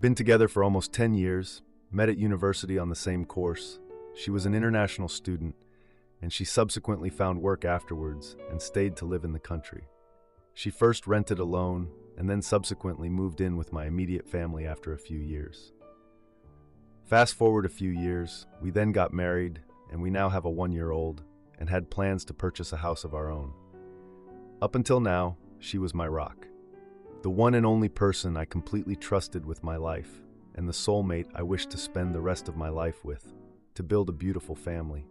Been together for almost 10 years, met at university on the same course. She was an international student, and she subsequently found work afterwards and stayed to live in the country. She first rented alone and then subsequently moved in with my immediate family after a few years. Fast forward a few years, we then got married, and we now have a 1-year-old and had plans to purchase a house of our own. Up until now, she was my rock, the one and only person I completely trusted with my life, and the soulmate I wished to spend the rest of my life with, to build a beautiful family.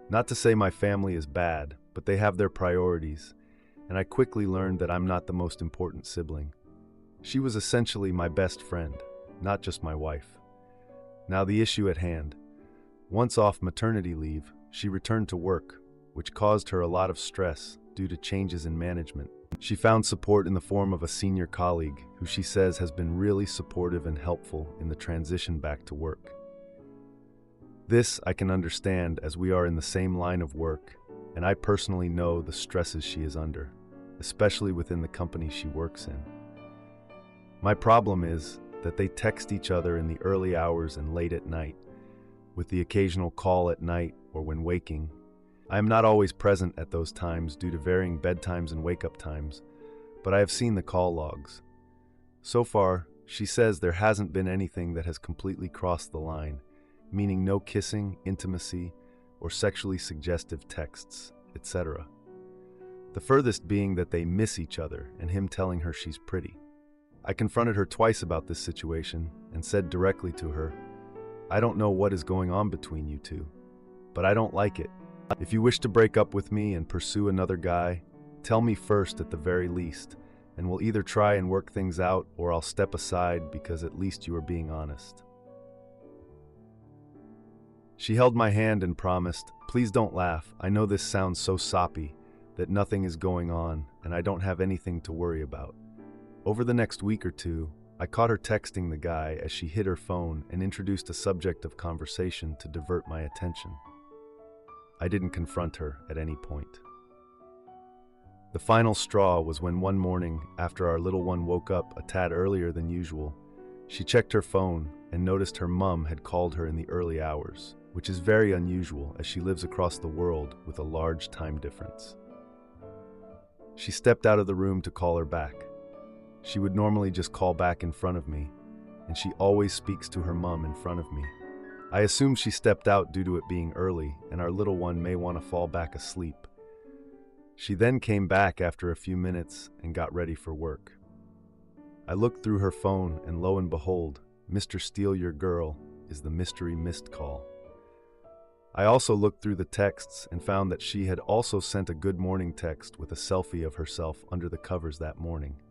Not to say my family is bad, but they have their priorities, and I quickly learned that I'm not the most important sibling. She was essentially my best friend, not just my wife. Now the issue at hand. Once off maternity leave, she returned to work, which caused her a lot of stress due to changes in management. She found support in the form of a senior colleague who she says has been really supportive and helpful in the transition back to work. This I can understand as we are in the same line of work, and I personally know the stresses she is under, especially within the company she works in. My problem is that they text each other in the early hours and late at night, with the occasional call at night or when waking. I am not always present at those times due to varying bedtimes and wake-up times, but I have seen the call logs. So far, she says there hasn't been anything that has completely crossed the line, meaning no kissing, intimacy, or sexually suggestive texts, etc. The furthest being that they miss each other and him telling her she's pretty. I confronted her twice about this situation and said directly to her, "I don't know what is going on between you two, but I don't like it. If you wish to break up with me and pursue another guy, tell me first at the very least, and we'll either try and work things out or I'll step aside because at least you are being honest." She held my hand and promised, "Please don't laugh. I know this sounds so soppy, that nothing is going on and I don't have anything to worry about." Over the next week or two, I caught her texting the guy as she hid her phone and introduced a subject of conversation to divert my attention. I didn't confront her at any point. The final straw was when one morning, after our little one woke up a tad earlier than usual, she checked her phone and noticed her mum had called her in the early hours, which is very unusual as she lives across the world with a large time difference. She stepped out of the room to call her back. She would normally just call back in front of me, and she always speaks to her mum in front of me. I assumed she stepped out due to it being early, and our little one may want to fall back asleep. She then came back after a few minutes and got ready for work. I looked through her phone, and lo and behold, "Mr. Steal Your Girl" is the mystery missed call. I also looked through the texts and found that she had also sent a good morning text with a selfie of herself under the covers that morning.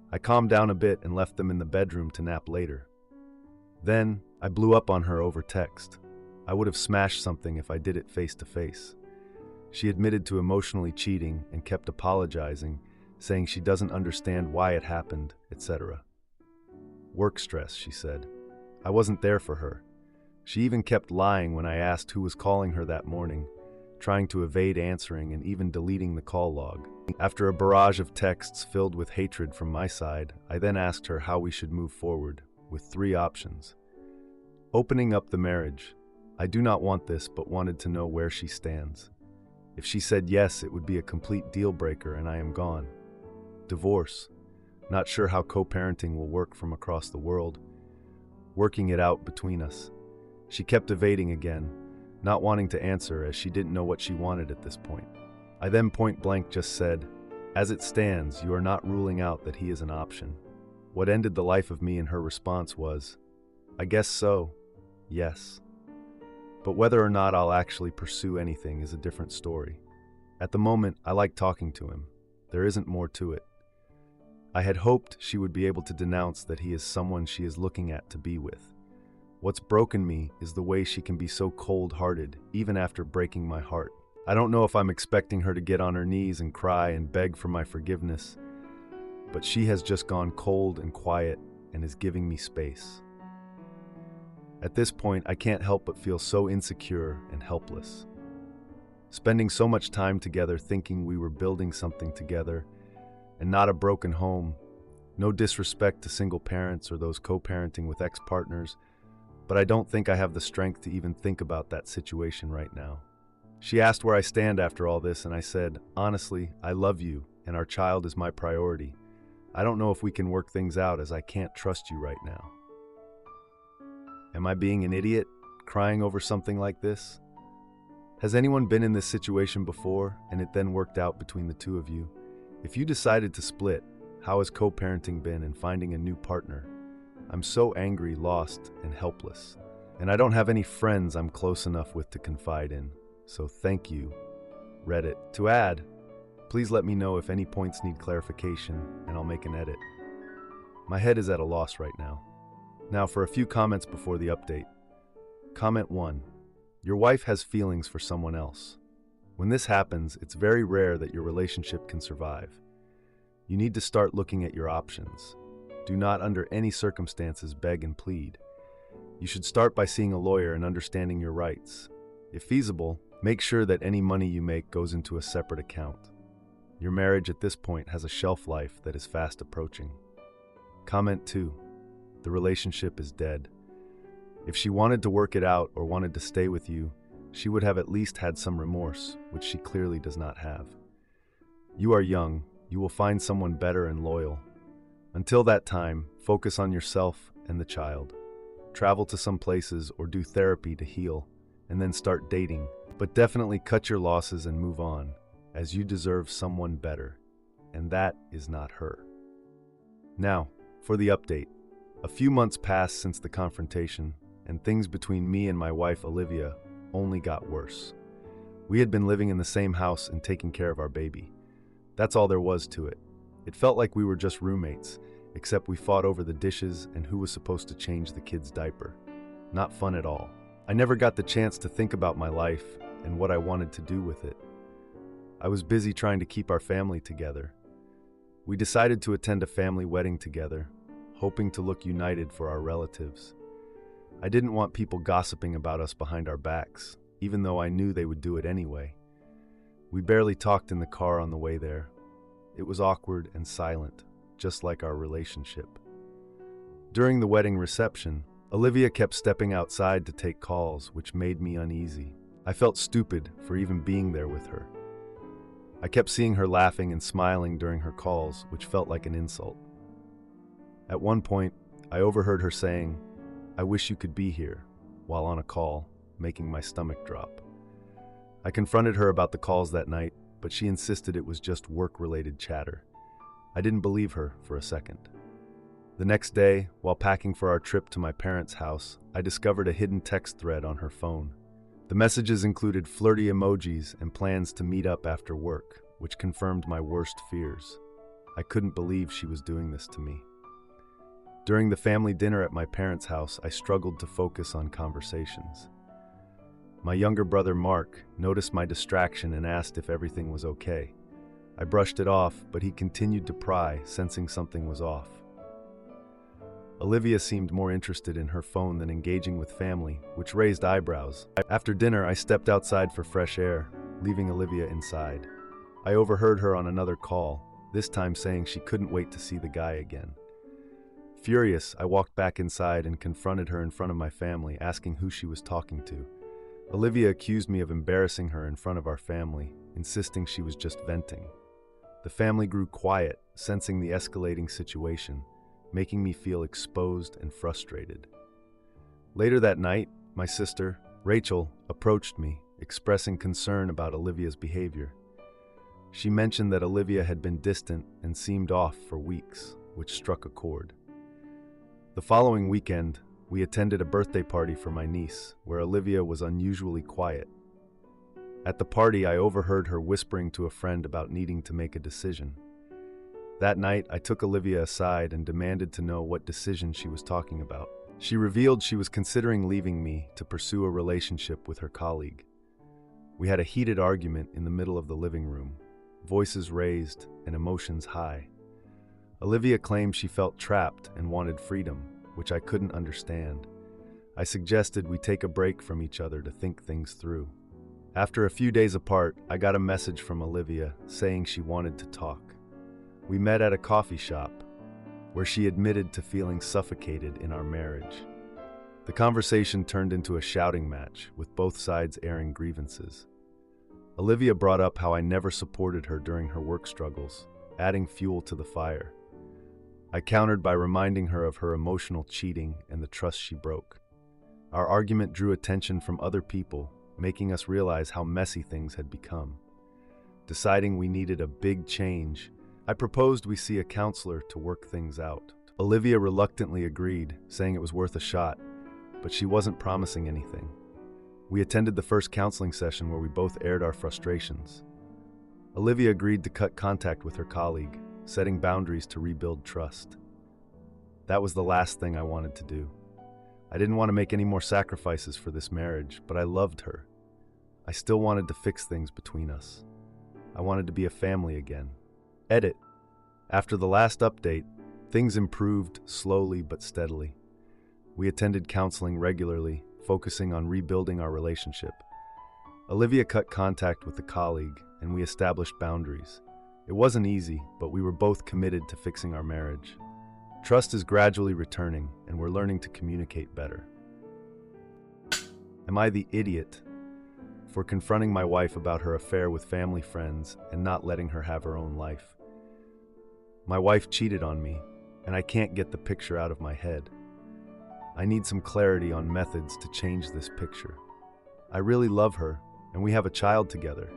I calmed down a bit and left them in the bedroom to nap later. Then, I blew up on her over text. I would have smashed something if I did it face to face. She admitted to emotionally cheating and kept apologizing, saying she doesn't understand why it happened, etc. Work stress, she said. I wasn't there for her. She even kept lying when I asked who was calling her that morning, trying to evade answering and even deleting the call log. After a barrage of texts filled with hatred from my side, I then asked her how we should move forward, with 3 options. Opening up the marriage. I do not want this, but wanted to know where she stands. If she said yes, it would be a complete deal breaker and I am gone. Divorce. Not sure how co-parenting will work from across the world. Working it out between us. She kept evading again, not wanting to answer as she didn't know what she wanted at this point. I then point blank just said, "As it stands, you are not ruling out that he is an option." What ended the life of me in her response was, "I guess so, yes. But whether or not I'll actually pursue anything is a different story. At the moment, I like talking to him. There isn't more to it." I had hoped she would be able to denounce that he is someone she is looking at to be with. What's broken me is the way she can be so cold-hearted, even after breaking my heart. I don't know if I'm expecting her to get on her knees and cry and beg for my forgiveness, but she has just gone cold and quiet and is giving me space. At this point, I can't help but feel so insecure and helpless. Spending so much time together thinking we were building something together and not a broken home, No disrespect to single parents or those co-parenting with ex-partners, but I don't think I have the strength to even think about that situation right now. She asked where I stand after all this, and I said, honestly, I love you, and our child is my priority. I don't know if we can work things out as I can't trust you right now. Am I being an idiot, crying over something like this? Has anyone been in this situation before, and it then worked out between the two of you? If you decided to split, how has co-parenting been and finding a new partner? I'm so angry, lost, and helpless. And I don't have any friends I'm close enough with to confide in. So thank you, Reddit. To add, please let me know if any points need clarification, and I'll make an edit. My head is at a loss right now. Now for a few comments before the update. Comment 1. Your wife has feelings for someone else. When this happens, it's very rare that your relationship can survive. You need to start looking at your options. Do not under any circumstances beg and plead. You should start by seeing a lawyer and understanding your rights. If feasible, make sure that any money you make goes into a separate account. Your marriage at this point has a shelf life that is fast approaching. Comment 2. The relationship is dead. If she wanted to work it out or wanted to stay with you, she would have at least had some remorse, which she clearly does not have. You are young. You will find someone better and loyal. Until that time, focus on yourself and the child. Travel to some places or do therapy to heal, and then start dating. But definitely cut your losses and move on, as you deserve someone better, and that is not her. Now, for the update. A few months passed since the confrontation, and things between me and my wife Olivia only got worse. We had been living in the same house and taking care of our baby. That's all there was to it. It felt like we were just roommates, except we fought over the dishes and who was supposed to change the kid's diaper. Not fun at all. I never got the chance to think about my life and what I wanted to do with it. I was busy trying to keep our family together. We decided to attend a family wedding together, hoping to look united for our relatives. I didn't want people gossiping about us behind our backs, even though I knew they would do it anyway. We barely talked in the car on the way there. It was awkward and silent, just like our relationship. During the wedding reception, Olivia kept stepping outside to take calls, which made me uneasy. I felt stupid for even being there with her. I kept seeing her laughing and smiling during her calls, which felt like an insult. At one point, I overheard her saying, "I wish you could be here," while on a call, making my stomach drop. I confronted her about the calls that night, but she insisted it was just work-related chatter. I didn't believe her for a second. The next day, while packing for our trip to my parents' house, I discovered a hidden text thread on her phone. The messages included flirty emojis and plans to meet up after work, which confirmed my worst fears. I couldn't believe she was doing this to me. During the family dinner at my parents' house, I struggled to focus on conversations. My younger brother, Mark, noticed my distraction and asked if everything was okay. I brushed it off, but he continued to pry, sensing something was off. Olivia seemed more interested in her phone than engaging with family, which raised eyebrows. After dinner, I stepped outside for fresh air, leaving Olivia inside. I overheard her on another call, this time saying she couldn't wait to see the guy again. Furious, I walked back inside and confronted her in front of my family, asking who she was talking to. Olivia accused me of embarrassing her in front of our family, insisting she was just venting. The family grew quiet, sensing the escalating situation, making me feel exposed and frustrated. Later that night, my sister, Rachel, approached me, expressing concern about Olivia's behavior. She mentioned that Olivia had been distant and seemed off for weeks, which struck a chord. The following weekend, we attended a birthday party for my niece, where Olivia was unusually quiet. At the party, I overheard her whispering to a friend about needing to make a decision. That night, I took Olivia aside and demanded to know what decision she was talking about. She revealed she was considering leaving me to pursue a relationship with her colleague. We had a heated argument in the middle of the living room, voices raised and emotions high. Olivia claimed she felt trapped and wanted freedom, which I couldn't understand. I suggested we take a break from each other to think things through. After a few days apart, I got a message from Olivia saying she wanted to talk. We met at a coffee shop. where she admitted to feeling suffocated in our marriage. The conversation turned into a shouting match, with both sides airing grievances. Olivia brought up how I never supported her during her work struggles, adding fuel to the fire. I countered by reminding her of her emotional cheating and the trust she broke. Our argument drew attention from other people, making us realize how messy things had become. Deciding we needed a big change, I proposed we see a counselor to work things out. Olivia reluctantly agreed, saying it was worth a shot, but she wasn't promising anything. We attended the first counseling session where we both aired our frustrations. Olivia agreed to cut contact with her colleague, setting boundaries to rebuild trust. That was the last thing I wanted to do. I didn't want to make any more sacrifices for this marriage, but I loved her. I still wanted to fix things between us. I wanted to be a family again. Edit. After the last update, things improved slowly but steadily. We attended counseling regularly, focusing on rebuilding our relationship. Olivia cut contact with a colleague, and we established boundaries. It wasn't easy, but we were both committed to fixing our marriage. Trust is gradually returning, and we're learning to communicate better. Am I the idiot for confronting my wife about her affair with family friends and not letting her have her own life? My wife cheated on me, and I can't get the picture out of my head. I need some clarity on methods to change this picture. I really love her, and we have a child together.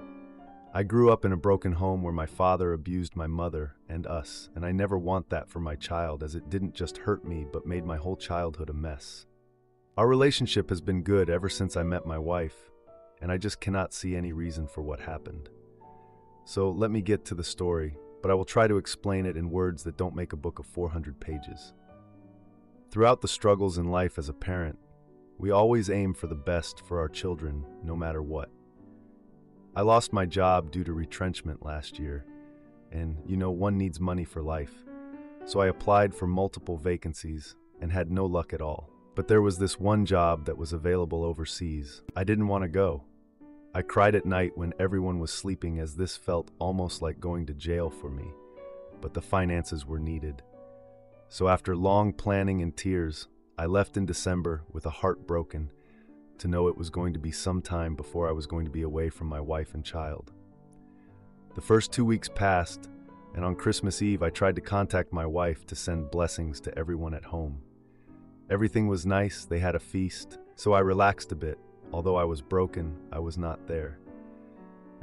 I grew up in a broken home where my father abused my mother and us, and I never want that for my child, as it didn't just hurt me but made my whole childhood a mess. Our relationship has been good ever since I met my wife, and I just cannot see any reason for what happened. So let me get to the story, but I will try to explain it in words that don't make a book of 400 pages. Throughout the struggles in life as a parent, we always aim for the best for our children, no matter what. I lost my job due to retrenchment last year, and one needs money for life. So I applied for multiple vacancies and had no luck at all. But there was this one job that was available overseas. I didn't want to go. I cried at night when everyone was sleeping, as this felt almost like going to jail for me, but the finances were needed. So after long planning and tears, I left in December with a heart broken to know it was going to be some time before I was going to be away from my wife and child. The first 2 weeks passed, and on Christmas Eve I tried to contact my wife to send blessings to everyone at home. Everything was nice, they had a feast, so I relaxed a bit. Although I was broken, I was not there.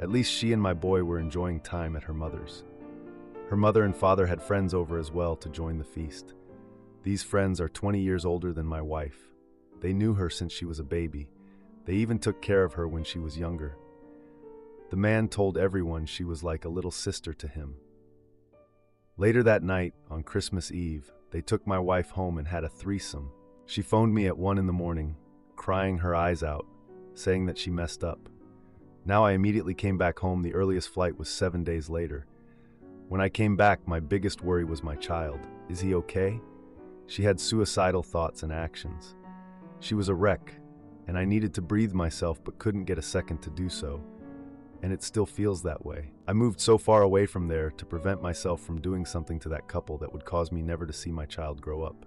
At least she and my boy were enjoying time at her mother's. Her mother and father had friends over as well to join the feast. These friends are 20 years older than my wife. They knew her since she was a baby. They even took care of her when she was younger. The man told everyone she was like a little sister to him. Later that night, on Christmas Eve, they took my wife home and had a threesome. She phoned me at 1 a.m, crying her eyes out, saying that she messed up. Now I immediately came back home. The earliest flight was 7 days later. When I came back, my biggest worry was my child. Is he okay? She had suicidal thoughts and actions. She was a wreck, and I needed to breathe myself but couldn't get a second to do so. And it still feels that way. I moved so far away from there to prevent myself from doing something to that couple that would cause me never to see my child grow up.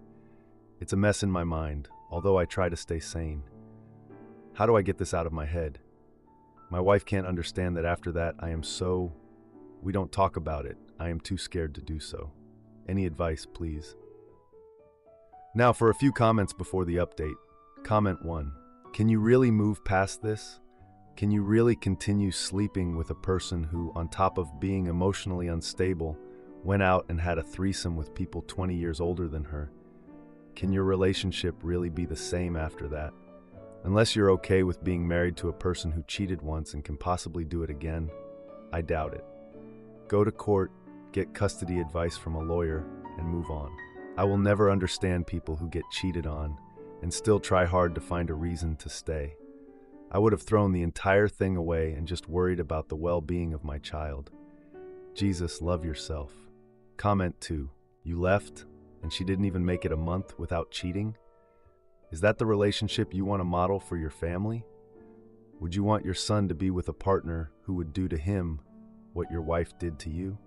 It's a mess in my mind, although I try to stay sane. How do I get this out of my head? My wife can't understand that after that we don't talk about it. I am too scared to do so. Any advice, please? Now for a few comments before the update. Comment 1. Can you really move past this? Can you really continue sleeping with a person who, on top of being emotionally unstable, went out and had a threesome with people 20 years older than her? Can your relationship really be the same after that? Unless you're okay with being married to a person who cheated once and can possibly do it again, I doubt it. Go to court, get custody advice from a lawyer, and move on. I will never understand people who get cheated on and still try hard to find a reason to stay. I would have thrown the entire thing away and just worried about the well-being of my child. Jesus, love yourself. Comment 2. You left, and she didn't even make it a month without cheating? Is that the relationship you want to model for your family? Would you want your son to be with a partner who would do to him what your wife did to you?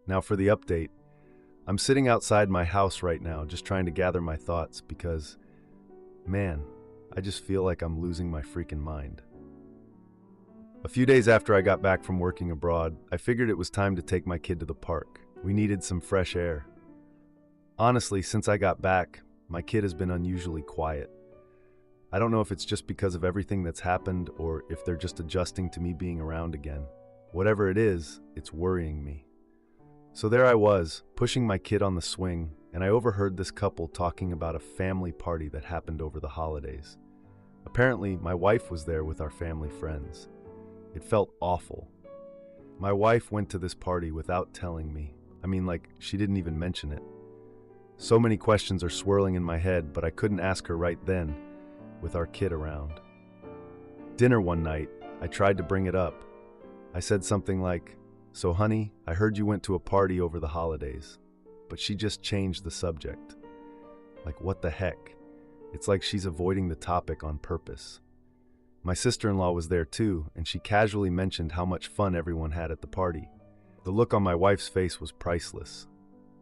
Now for the update. I'm sitting outside my house right now just trying to gather my thoughts because, man, I just feel like I'm losing my freaking mind. A few days after I got back from working abroad, I figured it was time to take my kid to the park. We needed some fresh air. Honestly, since I got back, my kid has been unusually quiet. I don't know if it's just because of everything that's happened or if they're just adjusting to me being around again. Whatever it is, it's worrying me. So there I was, pushing my kid on the swing, and I overheard this couple talking about a family party that happened over the holidays. Apparently, my wife was there with our family friends. It felt awful. My wife went to this party without telling me. She didn't even mention it. So many questions are swirling in my head, but I couldn't ask her right then, with our kid around. Dinner one night, I tried to bring it up. I said something like, "So honey, I heard you went to a party over the holidays." But she just changed the subject. Like, what the heck? It's like she's avoiding the topic on purpose. My sister-in-law was there too, and she casually mentioned how much fun everyone had at the party. The look on my wife's face was priceless.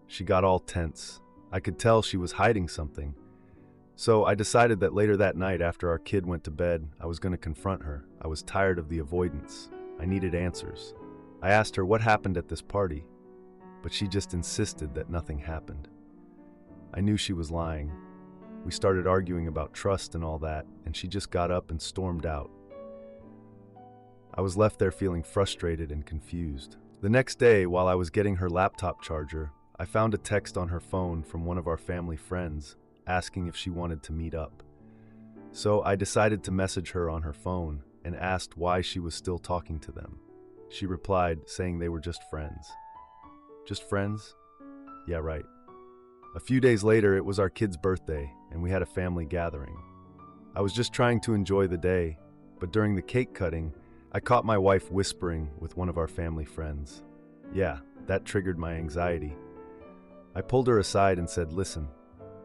She got all tense. I could tell she was hiding something. So I decided that later that night, after our kid went to bed, I was going to confront her. I was tired of the avoidance. I needed answers. I asked her what happened at this party, but she just insisted that nothing happened. I knew she was lying. We started arguing about trust and all that, and she just got up and stormed out. I was left there feeling frustrated and confused. The next day, while I was getting her laptop charger, I found a text on her phone from one of our family friends asking if she wanted to meet up. So I decided to message her on her phone and asked why she was still talking to them. She replied, saying they were just friends. Just friends? Yeah, right. A few days later, it was our kid's birthday, and we had a family gathering. I was just trying to enjoy the day, but during the cake cutting, I caught my wife whispering with one of our family friends. Yeah, that triggered my anxiety. I pulled her aside and said, "Listen,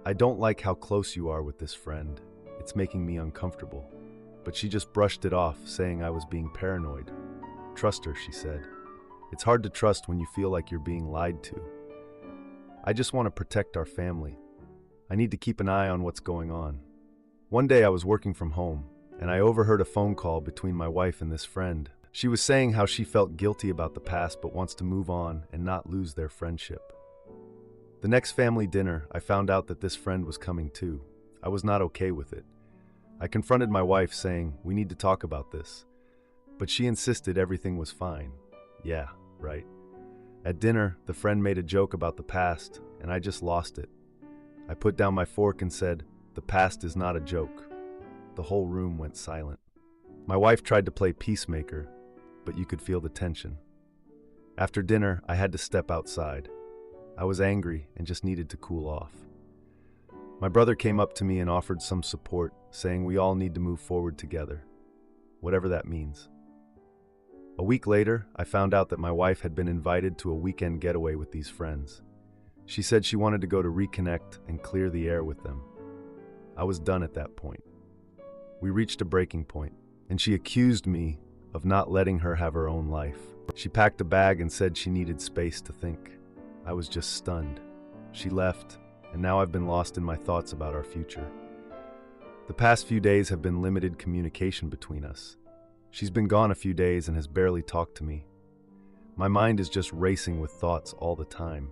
I don't like how close you are with this friend. It's making me uncomfortable." But she just brushed it off, saying I was being paranoid. "Trust her," she said. "It's hard to trust when you feel like you're being lied to. I just want to protect our family. I need to keep an eye on what's going on." One day I was working from home, and I overheard a phone call between my wife and this friend. She was saying how she felt guilty about the past but wants to move on and not lose their friendship. The next family dinner, I found out that this friend was coming too. I was not okay with it. I confronted my wife saying, "We need to talk about this." But she insisted everything was fine. Yeah, right. At dinner, the friend made a joke about the past, and I just lost it. I put down my fork and said, "The past is not a joke." The whole room went silent. My wife tried to play peacemaker, but you could feel the tension. After dinner, I had to step outside. I was angry and just needed to cool off. My brother came up to me and offered some support, saying we all need to move forward together, whatever that means. A week later, I found out that my wife had been invited to a weekend getaway with these friends. She said she wanted to go to reconnect and clear the air with them. I was done at that point. We reached a breaking point, and she accused me of not letting her have her own life. She packed a bag and said she needed space to think. I was just stunned. She left, and now I've been lost in my thoughts about our future. The past few days have been limited communication between us. She's been gone a few days and has barely talked to me. My mind is just racing with thoughts all the time.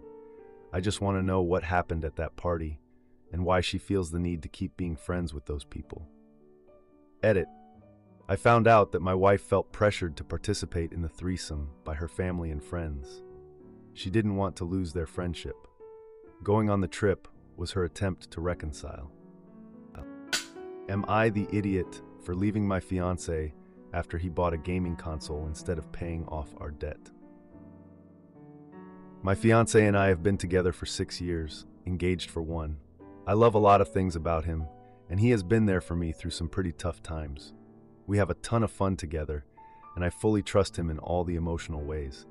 I just want to know what happened at that party and why she feels the need to keep being friends with those people. Edit. I found out that my wife felt pressured to participate in the threesome by her family and friends. She didn't want to lose their friendship. Going on the trip was her attempt to reconcile. Am I the idiot for leaving my fiancé after he bought a gaming console instead of paying off our debt? My fiancé and I have been together for 6 years, engaged for 1. I love a lot of things about him, and he has been there for me through some pretty tough times. We have a ton of fun together, and I fully trust him in all the emotional ways.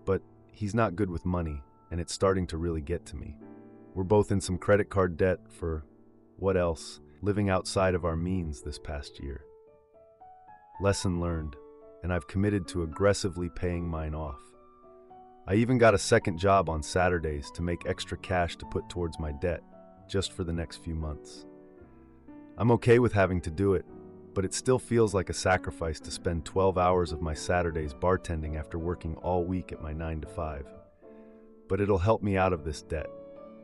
But he's not good with money, and it's starting to really get to me. We're both in some credit card debt for, what else, living outside of our means this past year. Lesson learned, and I've committed to aggressively paying mine off. I even got a second job on Saturdays to make extra cash to put towards my debt, just for the next few months. I'm okay with having to do it, but it still feels like a sacrifice to spend 12 hours of my Saturdays bartending after working all week at my 9 to 5. But it'll help me out of this debt,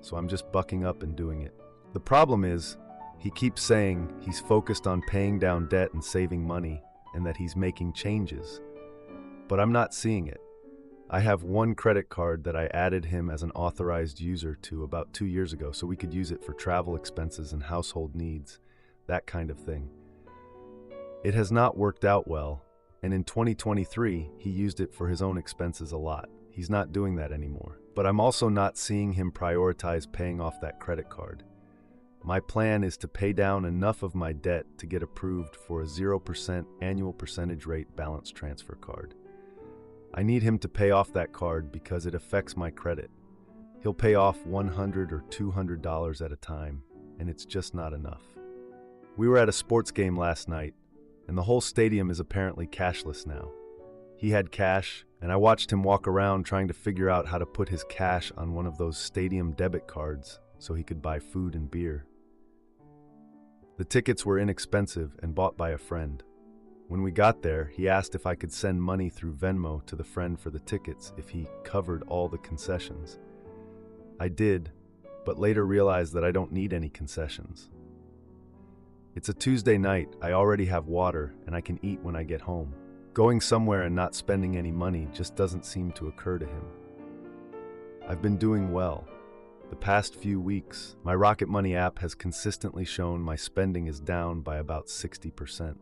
so I'm just bucking up and doing it. The problem is, he keeps saying he's focused on paying down debt and saving money, and that he's making changes. But I'm not seeing it. I have one credit card that I added him as an authorized user to about 2 years ago so we could use it for travel expenses and household needs, that kind of thing. It has not worked out well, and in 2023, he used it for his own expenses a lot. He's not doing that anymore. But I'm also not seeing him prioritize paying off that credit card. My plan is to pay down enough of my debt to get approved for a 0% annual percentage rate balance transfer card. I need him to pay off that card because it affects my credit. He'll pay off $100 or $200 at a time, and it's just not enough. We were at a sports game last night, and the whole stadium is apparently cashless now. He had cash, and I watched him walk around trying to figure out how to put his cash on one of those stadium debit cards so he could buy food and beer. The tickets were inexpensive and bought by a friend. When we got there, he asked if I could send money through Venmo to the friend for the tickets if he covered all the concessions. I did, but later realized that I don't need any concessions. It's a Tuesday night, I already have water, and I can eat when I get home. Going somewhere and not spending any money just doesn't seem to occur to him. I've been doing well. The past few weeks, my Rocket Money app has consistently shown my spending is down by about 60%.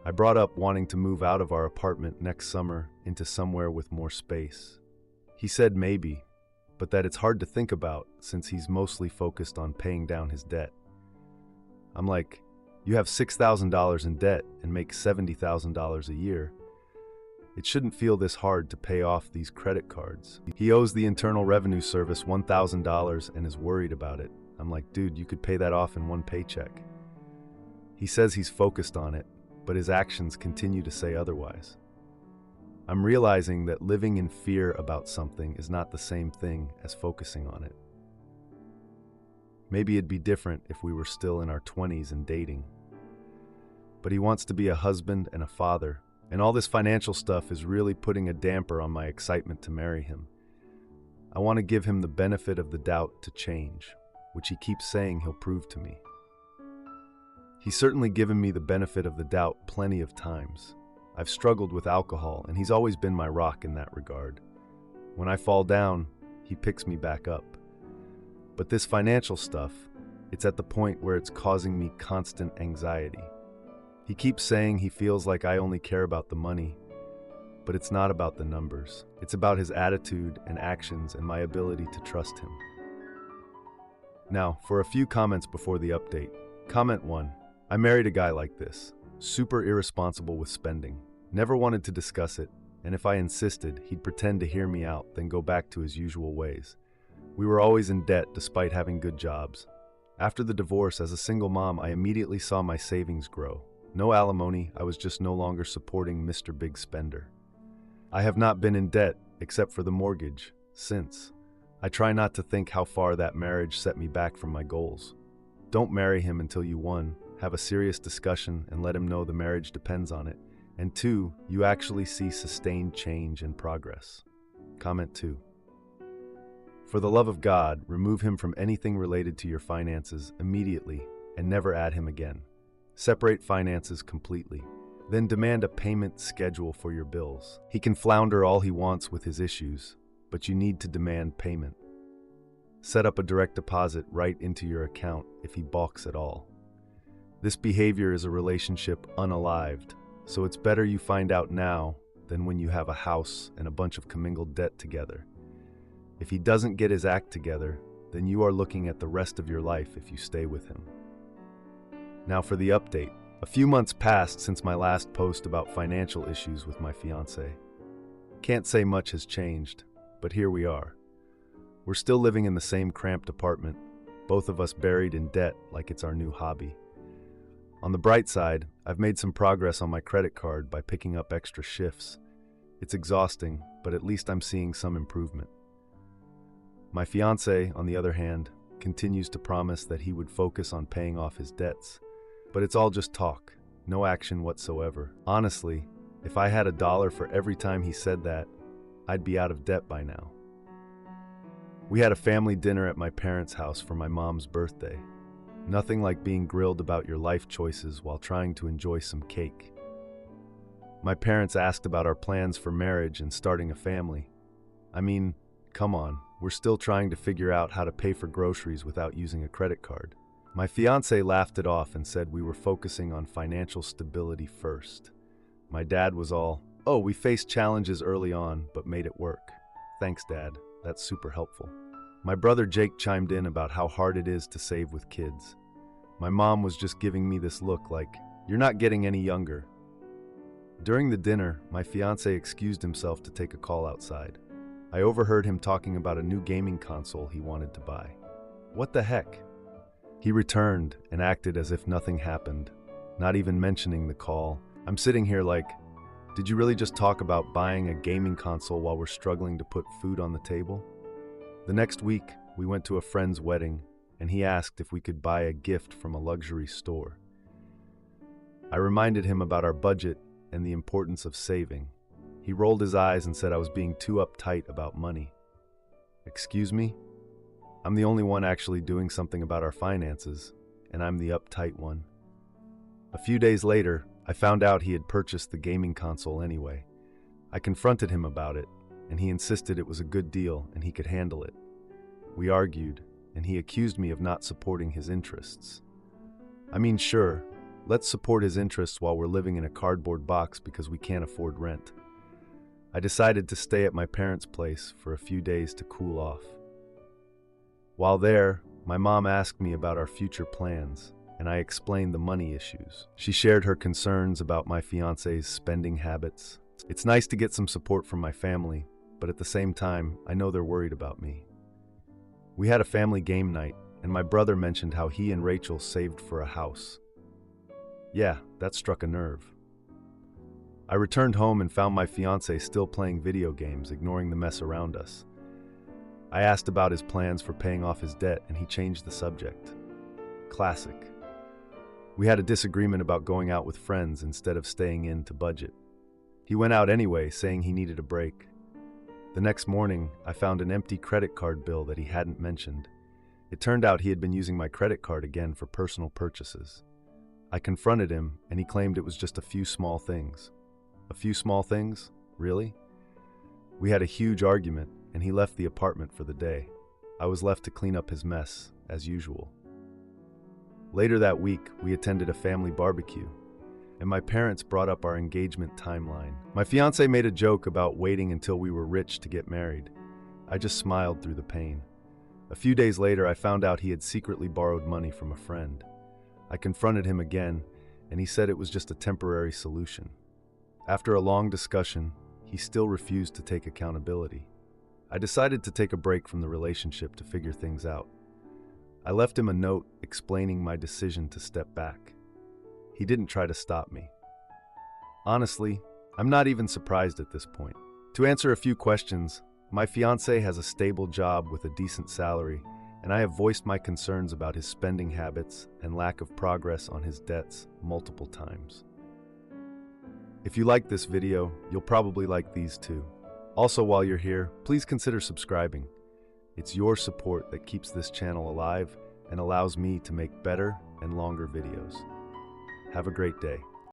I brought up wanting to move out of our apartment next summer into somewhere with more space. He said maybe, but that it's hard to think about since he's mostly focused on paying down his debt. I'm like, you have $6,000 in debt and make $70,000 a year. It shouldn't feel this hard to pay off these credit cards. He owes the Internal Revenue Service $1,000 and is worried about it. I'm like, dude, you could pay that off in one paycheck. He says he's focused on it, but his actions continue to say otherwise. I'm realizing that living in fear about something is not the same thing as focusing on it. Maybe it'd be different if we were still in our 20s and dating. But he wants to be a husband and a father, and all this financial stuff is really putting a damper on my excitement to marry him. I want to give him the benefit of the doubt to change, which he keeps saying he'll prove to me. He's certainly given me the benefit of the doubt plenty of times. I've struggled with alcohol, and he's always been my rock in that regard. When I fall down, he picks me back up. But this financial stuff, it's at the point where it's causing me constant anxiety. He keeps saying he feels like I only care about the money, but it's not about the numbers. It's about his attitude and actions and my ability to trust him. Now, for a few comments before the update. Comment 1. I married a guy like this, super irresponsible with spending. Never wanted to discuss it, and if I insisted, he'd pretend to hear me out, then go back to his usual ways. We were always in debt despite having good jobs. After the divorce, as a single mom, I immediately saw my savings grow. No alimony, I was just no longer supporting Mr. Big Spender. I have not been in debt, except for the mortgage, since. I try not to think how far that marriage set me back from my goals. Don't marry him until you 1, have a serious discussion and let him know the marriage depends on it, and 2, you actually see sustained change and progress. Comment 2. For the love of God, remove him from anything related to your finances immediately and never add him again. Separate finances completely. Then demand a payment schedule for your bills. He can flounder all he wants with his issues, but you need to demand payment. Set up a direct deposit right into your account if he balks at all. This behavior is a relationship unalived, so it's better you find out now than when you have a house and a bunch of commingled debt together. If he doesn't get his act together, then you are looking at the rest of your life if you stay with him. Now for the update. A few months passed since my last post about financial issues with my fiancé. Can't say much has changed, but here we are. We're still living in the same cramped apartment, both of us buried in debt like it's our new hobby. On the bright side, I've made some progress on my credit card by picking up extra shifts. It's exhausting, but at least I'm seeing some improvement. My fiancé, on the other hand, continues to promise that he would focus on paying off his debts. But it's all just talk, no action whatsoever. Honestly, if I had $1 for every time he said that, I'd be out of debt by now. We had a family dinner at my parents' house for my mom's birthday. Nothing like being grilled about your life choices while trying to enjoy some cake. My parents asked about our plans for marriage and starting a family. I mean, come on, we're still trying to figure out how to pay for groceries without using a credit card. My fiancé laughed it off and said we were focusing on financial stability first. My dad was all, "Oh, we faced challenges early on, but made it work. Thanks, Dad. That's super helpful." My brother Jake chimed in about how hard it is to save with kids. My mom was just giving me this look like, "You're not getting any younger." During the dinner, my fiancé excused himself to take a call outside. I overheard him talking about a new gaming console he wanted to buy. What the heck? He returned and acted as if nothing happened, not even mentioning the call. I'm sitting here like, did you really just talk about buying a gaming console while we're struggling to put food on the table? The next week, we went to a friend's wedding, and he asked if we could buy a gift from a luxury store. I reminded him about our budget and the importance of saving. He rolled his eyes and said I was being too uptight about money. Excuse me? I'm the only one actually doing something about our finances, and I'm the uptight one. A few days later, I found out he had purchased the gaming console anyway. I confronted him about it, and he insisted it was a good deal and he could handle it. We argued, and he accused me of not supporting his interests. I mean, sure, let's support his interests while we're living in a cardboard box because we can't afford rent. I decided to stay at my parents' place for a few days to cool off. While there, my mom asked me about our future plans, and I explained the money issues. She shared her concerns about my fiancé's spending habits. It's nice to get some support from my family, but at the same time, I know they're worried about me. We had a family game night, and my brother mentioned how he and Rachel saved for a house. Yeah, that struck a nerve. I returned home and found my fiancé still playing video games, ignoring the mess around us. I asked about his plans for paying off his debt, and he changed the subject. Classic. We had a disagreement about going out with friends instead of staying in to budget. He went out anyway, saying he needed a break. The next morning, I found an empty credit card bill that he hadn't mentioned. It turned out he had been using my credit card again for personal purchases. I confronted him, and he claimed it was just a few small things. A few small things? Really? We had a huge argument, and he left the apartment for the day. I was left to clean up his mess, as usual. Later that week, we attended a family barbecue, and my parents brought up our engagement timeline. My fiancé made a joke about waiting until we were rich to get married. I just smiled through the pain. A few days later, I found out he had secretly borrowed money from a friend. I confronted him again, and he said it was just a temporary solution. After a long discussion, he still refused to take accountability. I decided to take a break from the relationship to figure things out. I left him a note explaining my decision to step back. He didn't try to stop me. Honestly, I'm not even surprised at this point. To answer a few questions, my fiancé has a stable job with a decent salary, and I have voiced my concerns about his spending habits and lack of progress on his debts multiple times. If you like this video, you'll probably like these too. Also, while you're here, please consider subscribing. It's your support that keeps this channel alive and allows me to make better and longer videos. Have a great day.